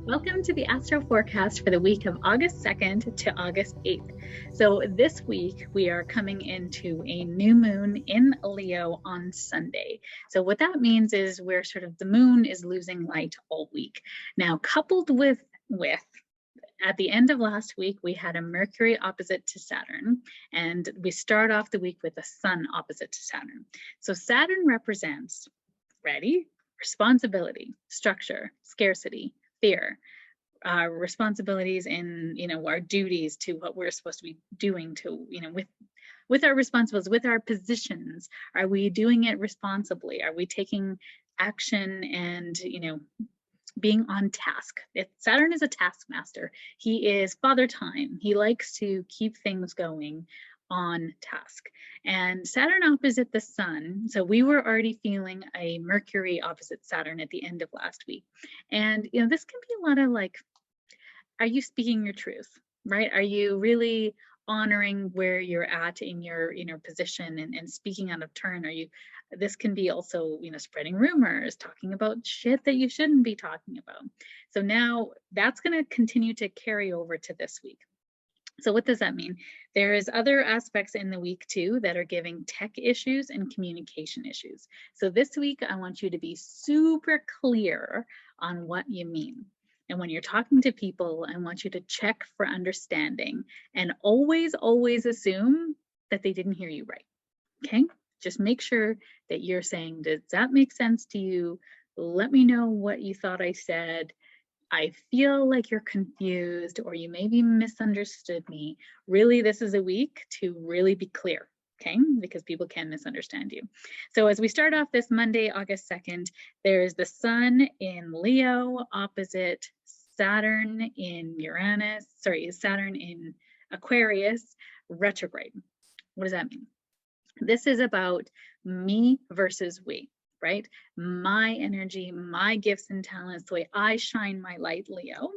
Welcome to the Astro Forecast for the week of August 2nd to August 8th. So this week we are coming into a new moon in Leo on Sunday. So what that means is the moon is losing light all week. Now, coupled with at the end of last week, we had a Mercury opposite to Saturn, and we start off the week with a Sun opposite to Saturn. So Saturn represents, ready? Responsibility, structure, scarcity, fear, responsibilities in our duties to what we're supposed to be doing to with our responsibilities, with our positions. Are we doing it responsibly? Are we taking action and being on task? Saturn is a taskmaster. He is father time. He likes to keep things going on task. And Saturn opposite the Sun, so we were already feeling a Mercury opposite Saturn at the end of last week. And this can be a lot of like, are you speaking your truth, right? Are you really honoring where you're at in your position and speaking out of turn? This can be also spreading rumors, talking about shit that you shouldn't be talking about. So now that's going to continue to carry over to this week. So what does that mean? There is other aspects in the week too that are giving tech issues and communication issues. So this week, I want you to be super clear on what you mean. And when you're talking to people, I want you to check for understanding and always assume that they didn't hear you right. Okay? Just make sure that you're saying, does that make sense to you? Let me know what you thought I said. I feel like you're confused or you maybe misunderstood me. Really, this is a week to really be clear, okay? Because people can misunderstand you. So as we start off this Monday, August 2nd, there's the Sun in Leo opposite Saturn in Saturn in Aquarius retrograde. What does that mean? This is about me versus we. Right? My energy, my gifts and talents, the way I shine my light, Leo,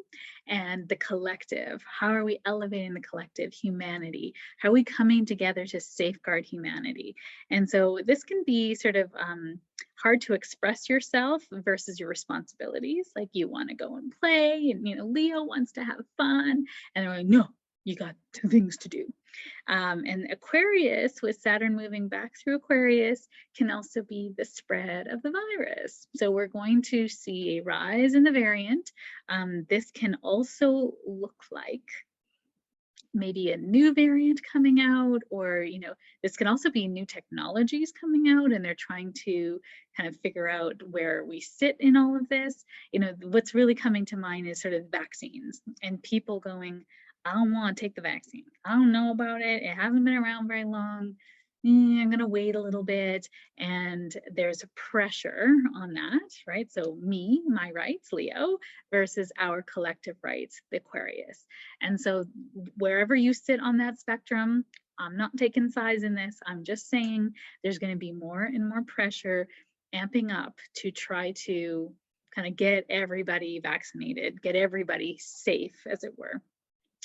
and the collective. How are we elevating the collective, humanity? How are we coming together to safeguard humanity? And so this can be sort of hard to express yourself versus your responsibilities. Like you want to go and play, and Leo wants to have fun, and they're like, no, you got things to do. And Aquarius, with Saturn moving back through Aquarius, can also be the spread of the virus. So we're going to see a rise in the variant. This can also look like maybe a new variant coming out, or this can also be new technologies coming out, and they're trying to kind of figure out where we sit in all of this. What's really coming to mind is sort of vaccines and people going, I don't want to take the vaccine. I don't know about it. It hasn't been around very long. I'm going to wait a little bit. And there's a pressure on that, right? So me, my rights, Leo, versus our collective rights, the Aquarius. And so wherever you sit on that spectrum, I'm not taking sides in this. I'm just saying there's going to be more and more pressure amping up to try to kind of get everybody vaccinated, get everybody safe, as it were.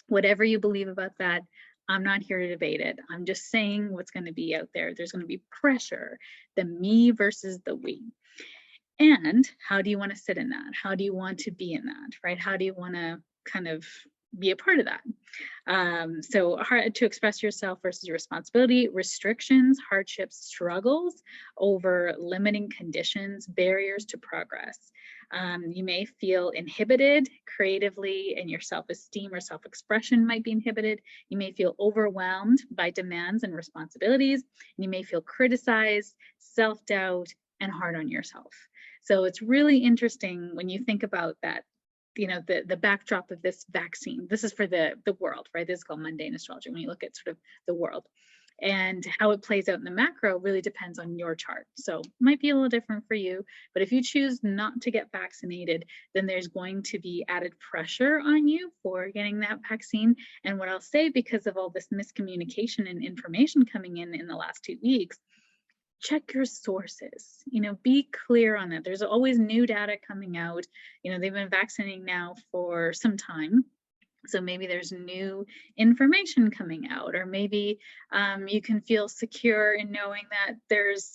Whatever you believe about that, I'm not here to debate it. I'm just saying what's going to be out there. There's going to be pressure, the me versus the we. And how do you want to sit in that? How do you want to be in that, right? How do you want to kind of be a part of that? So hard to express yourself versus your responsibility, restrictions, hardships, struggles over limiting conditions, barriers to progress. You may feel inhibited creatively, and your self-esteem or self-expression might be inhibited. You may feel overwhelmed by demands and responsibilities. And you may feel criticized, self-doubt, and hard on yourself. So it's really interesting when you think about that, the backdrop of this vaccine. This is for the world, right? This is called mundane astrology, when you look at sort of the world. And how it plays out in the macro really depends on your chart. So it might be a little different for you, but if you choose not to get vaccinated, then there's going to be added pressure on you for getting that vaccine. And what I'll say, because of all this miscommunication and information coming in the last 2 weeks, check your sources, be clear on that. There's always new data coming out. They've been vaccinating now for some time. So maybe there's new information coming out, or maybe you can feel secure in knowing that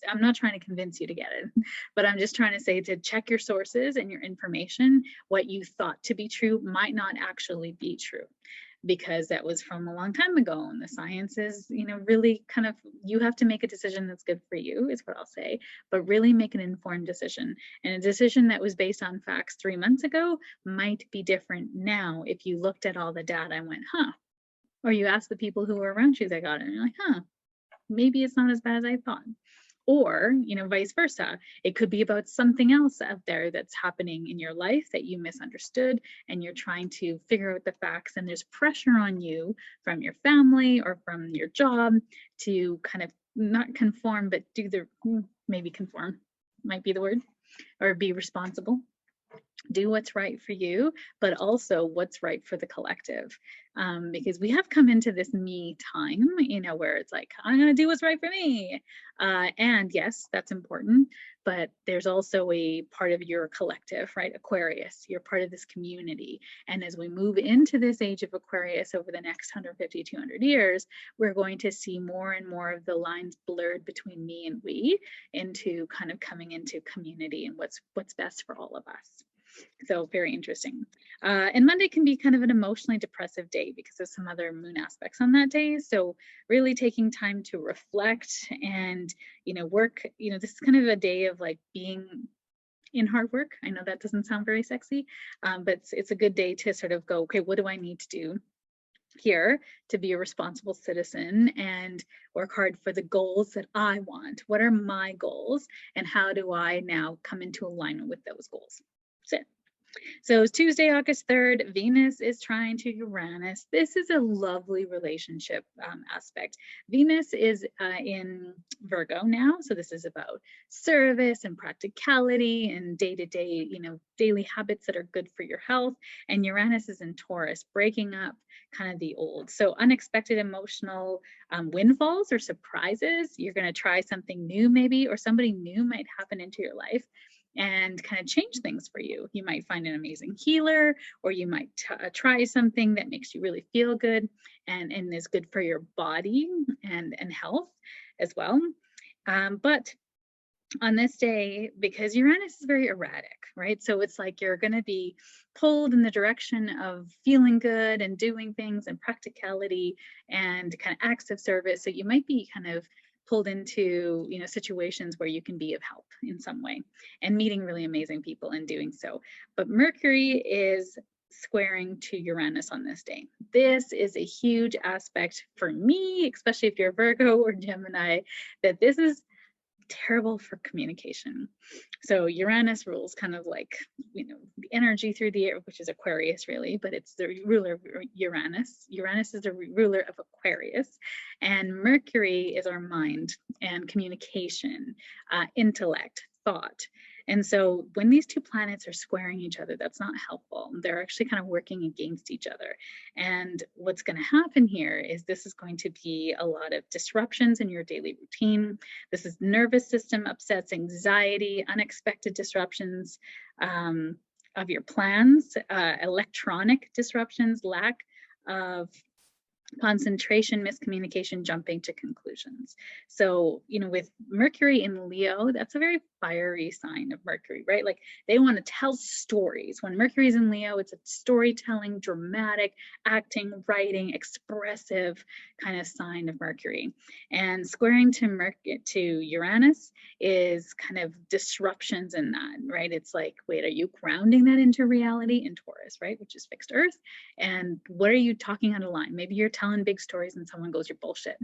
I'm not trying to convince you to get it, but I'm just trying to say to check your sources and your information. What you thought to be true might not actually be true, because that was from a long time ago, and the science is, really kind of, you have to make a decision that's good for you, is what I'll say, but really make an informed decision. And a decision that was based on facts 3 months ago might be different now if you looked at all the data and went, huh, or you asked the people who were around you that got it, and you're like, huh, maybe it's not as bad as I thought. Or, vice versa. It could be about something else out there that's happening in your life that you misunderstood, and you're trying to figure out the facts, and there's pressure on you from your family or from your job to kind of not conform, but maybe conform might be the word, or be responsible. Do what's right for you, but also what's right for the collective. Because we have come into this me time, where it's like, I'm going to do what's right for me. And yes, that's important, but there's also a part of your collective, right? Aquarius, you're part of this community. And as we move into this age of Aquarius over the next 150, 200 years, we're going to see more and more of the lines blurred between me and we, into kind of coming into community and what's best for all of us. So very interesting. And Monday can be kind of an emotionally depressive day because of some other moon aspects on that day. So really taking time to reflect and, work, this is kind of a day of like being in hard work. I know that doesn't sound very sexy, but it's a good day to sort of go, okay, what do I need to do here to be a responsible citizen and work hard for the goals that I want? What are my goals, and how do I now come into alignment with those goals? That's it. So it's Tuesday, August 3rd. Venus is trine to Uranus. This is a lovely relationship aspect. Venus is in Virgo now. So this is about service and practicality and day-to-day, daily habits that are good for your health. And Uranus is in Taurus, breaking up kind of the old. So unexpected emotional windfalls or surprises. You're going to try something new maybe, or somebody new might happen into your life and kind of change things for you. You might find an amazing healer, or you might try something that makes you really feel good and is good for your body and health as well. But on this day, because Uranus is very erratic, right? So it's like you're going to be pulled in the direction of feeling good and doing things and practicality and kind of acts of service. So you might be kind of pulled into, situations where you can be of help in some way, and meeting really amazing people and doing so. But Mercury is squaring to Uranus on this day. This is a huge aspect for me, especially if you're Virgo or Gemini, that this is terrible for communication. So Uranus rules kind of like, the energy through the air, which is Aquarius really, but it's the ruler of Uranus. Uranus is the ruler of Aquarius, and Mercury is our mind and communication, intellect, thought. And so when these two planets are squaring each other, that's not helpful. They're actually kind of working against each other. And what's going to happen here is this is going to be a lot of disruptions in your daily routine. This is nervous system upsets, anxiety, unexpected disruptions of your plans, electronic disruptions, lack of concentration, miscommunication, jumping to conclusions. So, with Mercury in Leo, that's a very fiery sign of Mercury, right? Like they want to tell stories. When Mercury's in Leo, it's a storytelling, dramatic, acting, writing, expressive kind of sign of Mercury. And squaring to Uranus is kind of disruptions in that, right? It's like, wait, are you grounding that into reality in Taurus, right? Which is fixed Earth. And what are you talking out of line? Maybe you're telling big stories and someone goes, you're bullshit,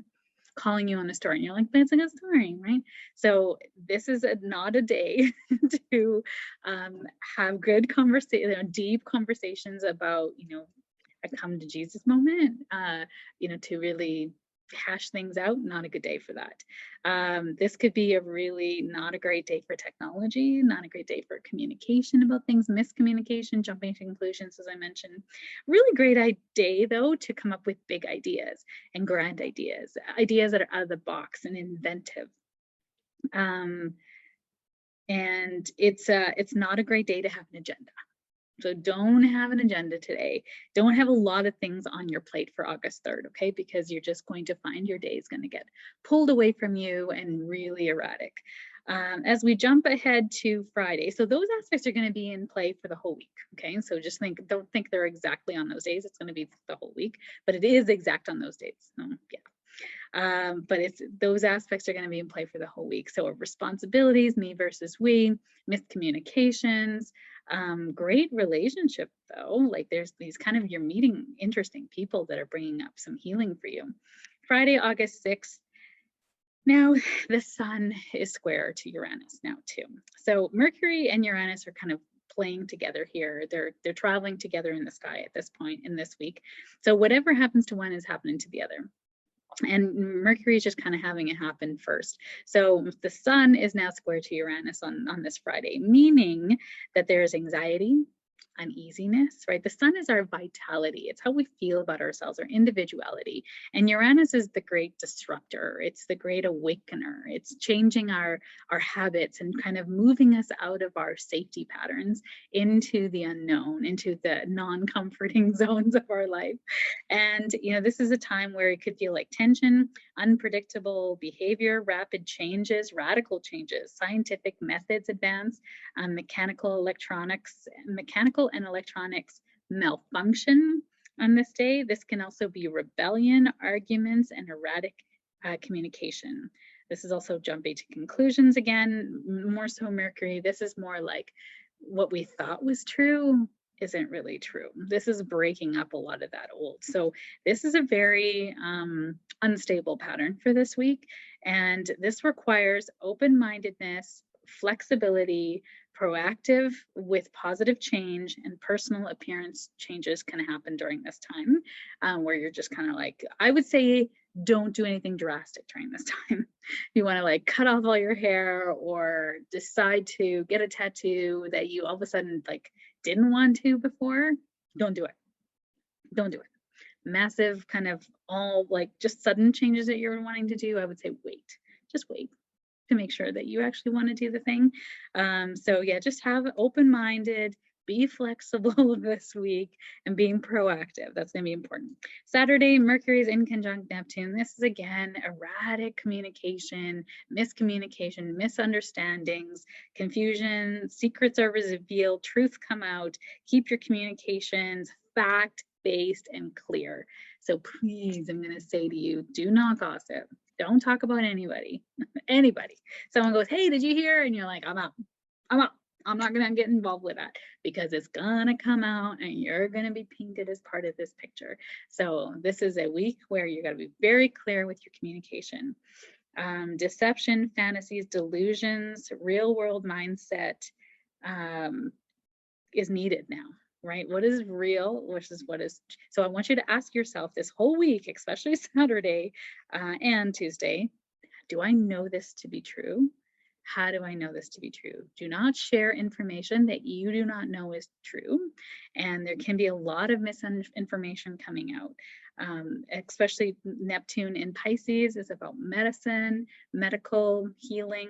calling you on a story, and you're like, but it's a good story, right? So this is not a day to have good conversation, deep conversations about, a come to Jesus moment, to really hash things out. Not a good day for that. This could be a really not a great day for technology, not a great day for communication about things, miscommunication, jumping to conclusions, as I mentioned. Really great day, though, to come up with big ideas and grand ideas that are out of the box and inventive. And it's not a great day to have an agenda. So don't have an agenda today. Don't have a lot of things on your plate for August 3rd, okay? Because you're just going to find your day is going to get pulled away from you and really erratic. As we jump ahead to Friday, so those aspects are going to be in play for the whole week, okay? So just don't think they're exactly on those days. It's going to be the whole week, but it is exact on those dates. Yeah. But it's those aspects are going to be in play for the whole week. So responsibilities, me versus we, miscommunications, great relationship though. Like there's these kind of, you're meeting interesting people that are bringing up some healing for you. Friday, August 6th. Now the sun is square to Uranus now too. So Mercury and Uranus are kind of playing together here. They're traveling together in the sky at this point in this week. So whatever happens to one is happening to the other. And Mercury is just kind of having it happen first. So the sun is now square to Uranus on this Friday, meaning that there's anxiety, uneasiness, right? The sun is our vitality. It's how we feel about ourselves, our individuality. And Uranus is the great disruptor. It's the great awakener. It's changing our habits and kind of moving us out of our safety patterns into the unknown, into the non-comforting zones of our life. And, this is a time where it could feel like tension, unpredictable behavior, rapid changes, radical changes, scientific methods advance, mechanical and electronics malfunction on this day. This can also be rebellion, arguments, and erratic communication. This is also jumping to conclusions again, more so Mercury. This is more like what we thought was true isn't really true. This is breaking up a lot of that old. So this is a very unstable pattern for this week. And this requires open-mindedness, flexibility, proactive with positive change, and personal appearance changes can happen during this time where you're just kind of like, I would say, don't do anything drastic during this time. You want to like cut off all your hair or decide to get a tattoo that you all of a sudden like didn't want to before, don't do it. Don't do it. Massive kind of all like just sudden changes that you're wanting to do, I would say wait. Just wait to make sure that you actually want to do the thing. So yeah, just have open-minded, be flexible this week, and being proactive. That's going to be important. Saturday, Mercury is in conjunct Neptune. This is again erratic communication, miscommunication, misunderstandings, confusion, secrets are revealed, truth come out. Keep your communications fact-based and clear. So please, I'm going to say to you, do not gossip. Don't talk about anybody. Someone goes, hey, did you hear? And you're like, I'm out. I'm not going to get involved with that because it's going to come out and you're going to be painted as part of this picture. So this is a week where you got to be very clear with your communication. Deception, fantasies, delusions, real world mindset is needed now, right? What is real versus what is, so I want you to ask yourself this whole week, especially Saturday and Tuesday, do I know this to be true? How do I know this to be true? Do not share information that you do not know is true. And there can be a lot of misinformation coming out. Especially Neptune in Pisces is about medicine, medical healing,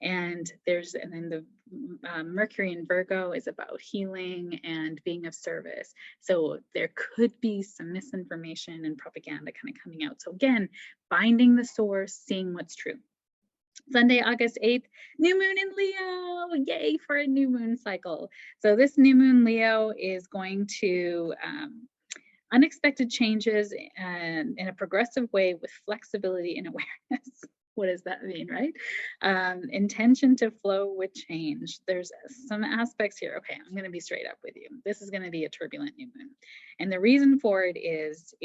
and then the Mercury in Virgo is about healing and being of service. So there could be some misinformation and propaganda kind of coming out. So again, finding the source, seeing what's true. Sunday, August 8th, new moon in Leo. Yay for a new moon cycle. So this new moon Leo is going to unexpected changes and in a progressive way with flexibility and awareness. What does that mean, right? Intention to flow with change. There's some aspects here. Okay, I'm going to be straight up with you. This is going to be a turbulent new moon. And the reason for it is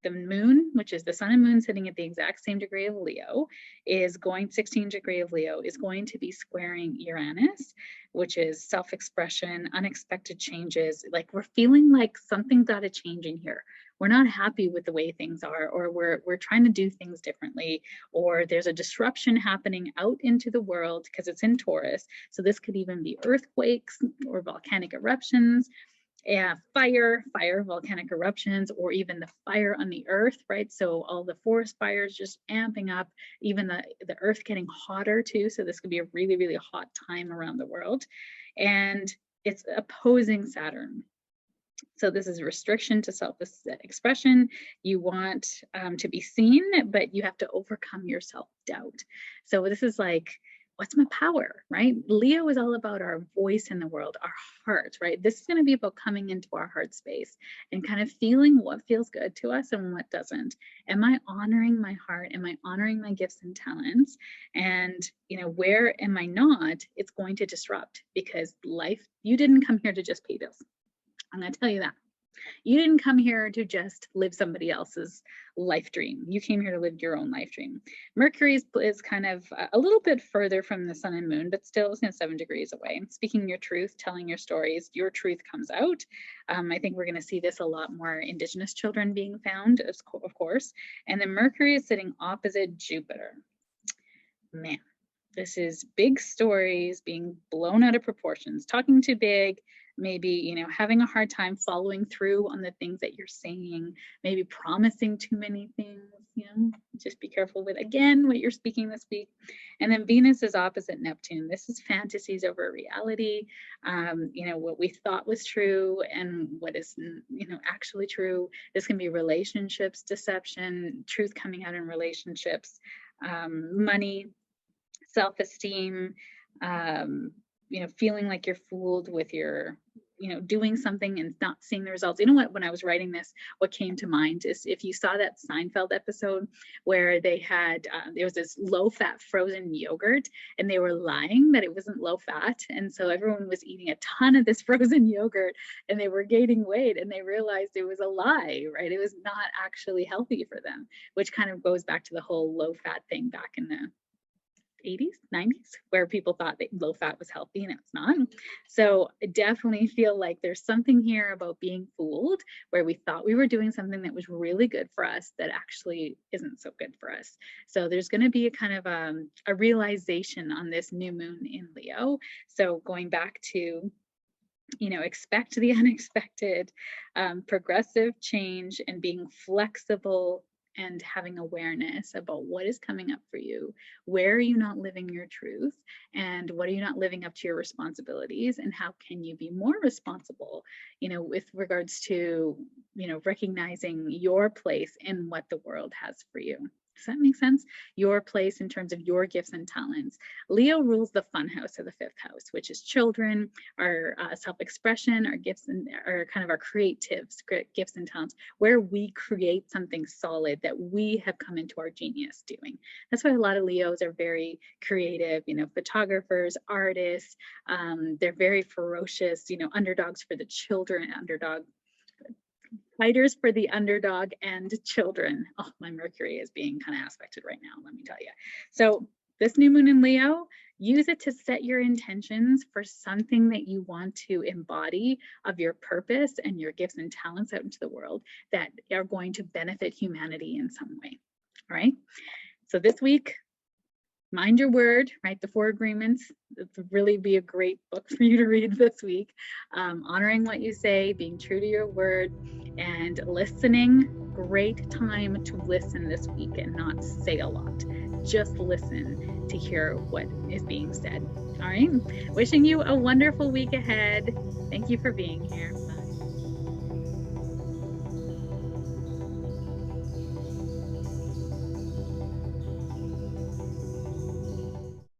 the moon, which is the sun and moon sitting at the exact same degree of Leo, is going 16 degree of Leo, is going to be squaring Uranus, which is self-expression, unexpected changes. Like we're feeling like something's got to change in here. We're not happy with the way things are, or we're trying to do things differently, or there's a disruption happening out into the world because it's in Taurus. So this could even be earthquakes or volcanic eruptions. Fire, volcanic eruptions, or even the fire on the earth, right? So all the forest fires just amping up, even the earth getting hotter too. So this could be a really, really hot time around the world. And it's opposing Saturn. So this is restriction to self-expression. You want to be seen, but you have to overcome your self-doubt. So this is like, what's my power, right? Leo is all about our voice in the world, our heart, right? This is going to be about coming into our heart space and kind of feeling what feels good to us and what doesn't. Am I honoring my heart? Am I honoring my gifts and talents? And, you know, where am I not? It's going to disrupt, because life, you didn't come here to just pay bills. I'm going to tell you that. You didn't come here to just live somebody else's life dream. You came here to live your own life dream. Mercury is kind of a little bit further from the sun and moon, but still 7 degrees away. Speaking your truth, telling your stories, your truth comes out. I think we're going to see this a lot more Indigenous children being found, of course. And then Mercury is sitting opposite Jupiter. Man, this is big stories being blown out of proportions, talking too big, maybe, you know, having a hard time following through on the things that you're saying, maybe promising too many things, you know, just be careful with, again, what you're speaking this week. And then Venus is opposite Neptune. This is fantasies over reality, you know, what we thought was true and what is, you know, actually true. This can be relationships, deception, truth coming out in relationships, money, self-esteem, you know, feeling like you're fooled with your, you know, doing something and not seeing the results. You know what, when I was writing this, what came to mind is, if you saw that Seinfeld episode where they had, there was this low-fat frozen yogurt and they were lying that it wasn't low-fat. And so everyone was eating a ton of this frozen yogurt and they were gaining weight, and they realized it was a lie, right? It was not actually healthy for them, which kind of goes back to the whole low-fat thing back in the 80s, 90s, where people thought that low fat was healthy and it's not. So I definitely feel like there's something here about being fooled, where we thought we were doing something that was really good for us that actually isn't so good for us. So there's going to be a kind of a realization on this new moon in Leo. So going back to, you know, expect the unexpected, progressive change, and being flexible and having awareness about what is coming up for you. Where are you not living your truth, and what are you not living up to your responsibilities, and how can you be more responsible, you know, with regards to, you know, recognizing your place in what the world has for you. Does that make sense? Your place in terms of your gifts and talents. Leo rules the fun house of the 5th house, which is children, our self-expression, our gifts, and our kind of our creatives, gifts and talents, where we create something solid that we have come into our genius doing. That's why a lot of Leos are very creative, you know, photographers, artists. They're very ferocious, you know, underdogs for the children, fighters for the underdog and children. Oh, my Mercury is being kind of aspected right now, let me tell you. So this new moon in Leo, use it to set your intentions for something that you want to embody of your purpose and your gifts and talents out into the world that are going to benefit humanity in some way. All right. So this week, mind your word, right? The 4 agreements. It would really be a great book for you to read this week. Honoring what you say, being true to your word, and listening. Great time to listen this week and not say a lot. Just listen to hear what is being said. All right. Wishing you a wonderful week ahead. Thank you for being here.